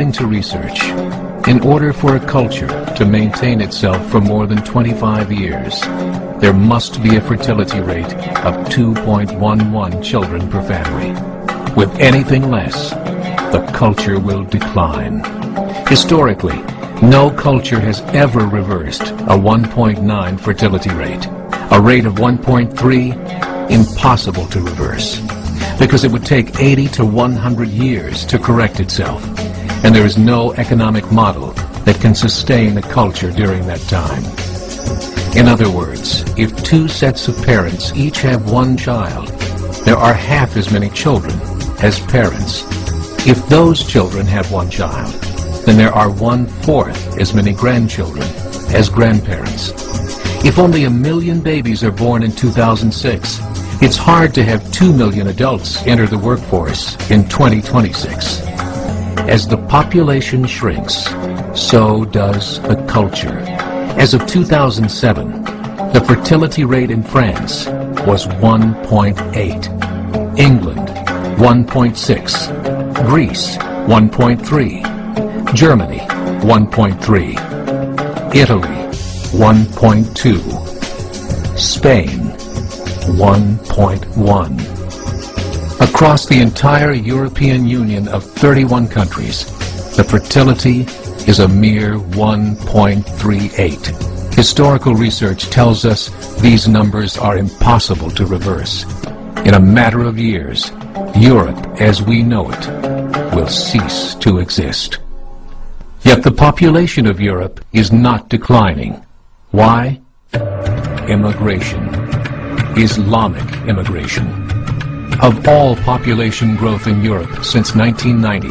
According to research, in order for a culture to maintain itself for more than 25 years, there must be a fertility rate of 2.11 children per family. With anything less, the culture will decline. Historically, no culture has ever reversed a 1.9 fertility rate. A rate of 1.3, impossible to reverse, because it would take 80 to 100 years to correct itself, and there is no economic model that can sustain a culture during that time. In other words, if two sets of parents each have one child, there are half as many children as parents. If those children have one child, then there are 1/4 as many grandchildren as grandparents. If only 1 million babies are born in 2006, it's hard to have 2 million adults enter the workforce in 2026. As the population shrinks, so does the culture. As of 2007, the fertility rate in France was 1.8, England 1.6, Greece 1.3, Germany 1.3, Italy 1.2, Spain 1.1. Across the entire European Union of 31 countries, the fertility is a mere 1.38. Historical research tells us these numbers are impossible to reverse. In a matter of years, Europe as we know it will cease to exist. Yet the population of Europe is not declining. Why? Immigration. Islamic immigration. Of all population growth in Europe since 1990,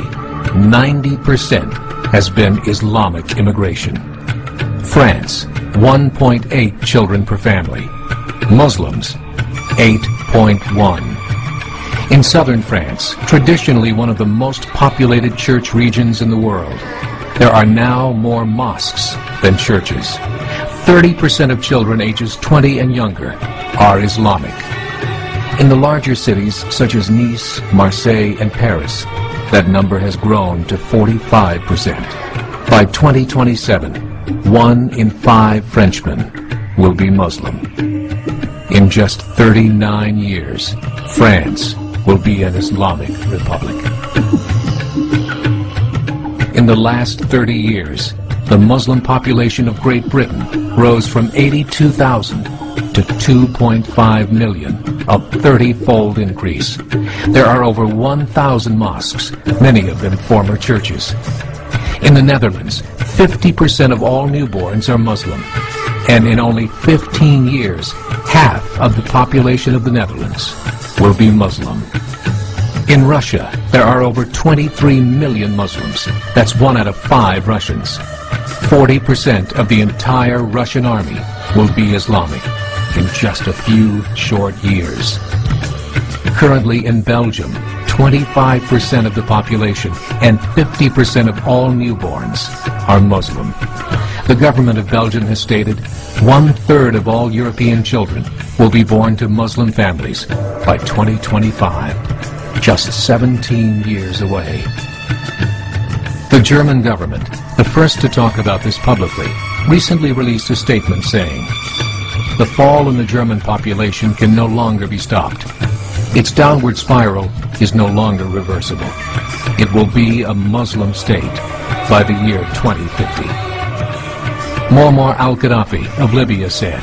90% has been Islamic immigration. France, 1.8 children per family. Muslims, 8.1. In southern France, traditionally one of the most populated church regions in the world, there are now more mosques than churches. 30% of children ages 20 and younger are Islamic. In the larger cities such as Nice, Marseille, and Paris, that number has grown to 45%. By 2027, 1 in 5 Frenchmen will be Muslim. In just 39 years, France will be an Islamic republic. In the last 30 years, the Muslim population of Great Britain rose from 82,000 to 2.5 million, a 30-fold increase. There are over 1,000 mosques, many of them former churches. In the Netherlands, 50% of all newborns are Muslim, and in only 15 years, half of the population of the Netherlands will be Muslim. In Russia, there are over 23 million Muslims. That's 1 out of 5 Russians. 40% of the entire Russian army will be Islamic in just a few short years. Currently in Belgium, 25% of the population and 50% of all newborns are Muslim. The government of Belgium has stated 1/3 of all European children will be born to Muslim families by 2025, just 17 years away. The German government, the first to talk about this publicly, recently released a statement saying, "The fall in the German population can no longer be stopped. Its downward spiral is no longer reversible. It will be a Muslim state by the year 2050. Muammar al-Gaddafi of Libya said,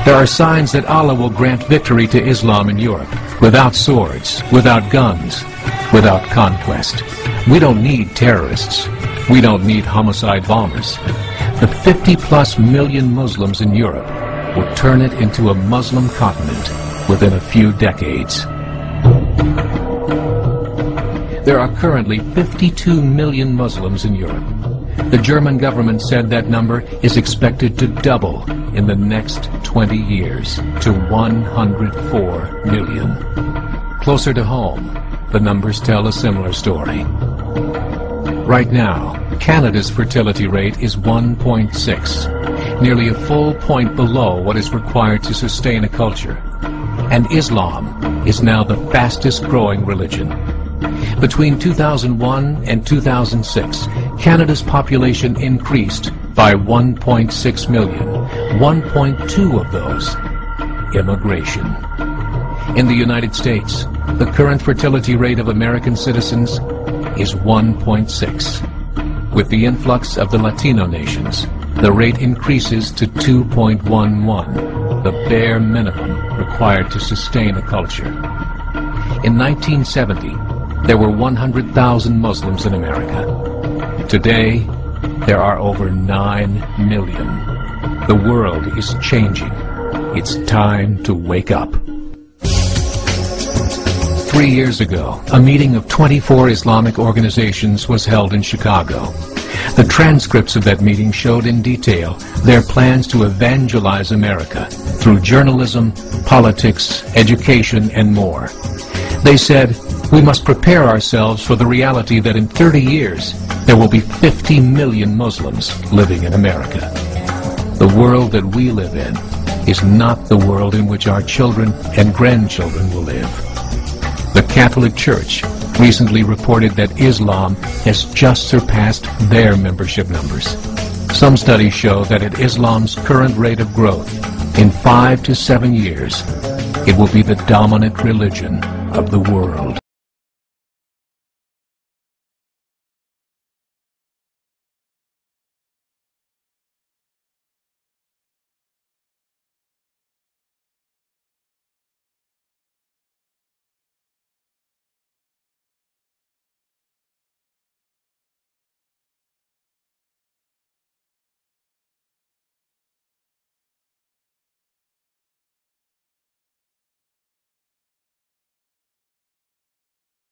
"There are signs that Allah will grant victory to Islam in Europe, without swords, without guns, without conquest. We don't need terrorists. We don't need homicide bombers. The 50+ million Muslims in Europe will turn it into a Muslim continent within a few decades." There are currently 52 million Muslims in Europe. The German government said that number is expected to double in the next 20 years to 104 million. Closer to home, the numbers tell a similar story. Right now, Canada's fertility rate is 1.6, nearly a full point below what is required to sustain a culture. And Islam is now the fastest growing religion. Between 2001 and 2006, Canada's population increased by 1.6 million, 1.2 of those immigration. In the United States, the current fertility rate of American citizens is 1.6. With the influx of the Latino nations, the rate increases to 2.11, the bare minimum required to sustain a culture. In 1970, there were 100,000 Muslims in America. Today, there are over 9 million. The world is changing. It's time to wake up. 3 years ago, a meeting of 24 Islamic organizations was held in Chicago. The transcripts of that meeting showed in detail their plans to evangelize America through journalism, politics, education, and more. They said, we must prepare ourselves for the reality that in 30 years, there will be 50 million Muslims living in America. The world that we live in is not the world in which our children and grandchildren will live. The Catholic Church recently reported that Islam has just surpassed their membership numbers. Some studies show that at Islam's current rate of growth, in 5 to 7 years, it will be the dominant religion of the world.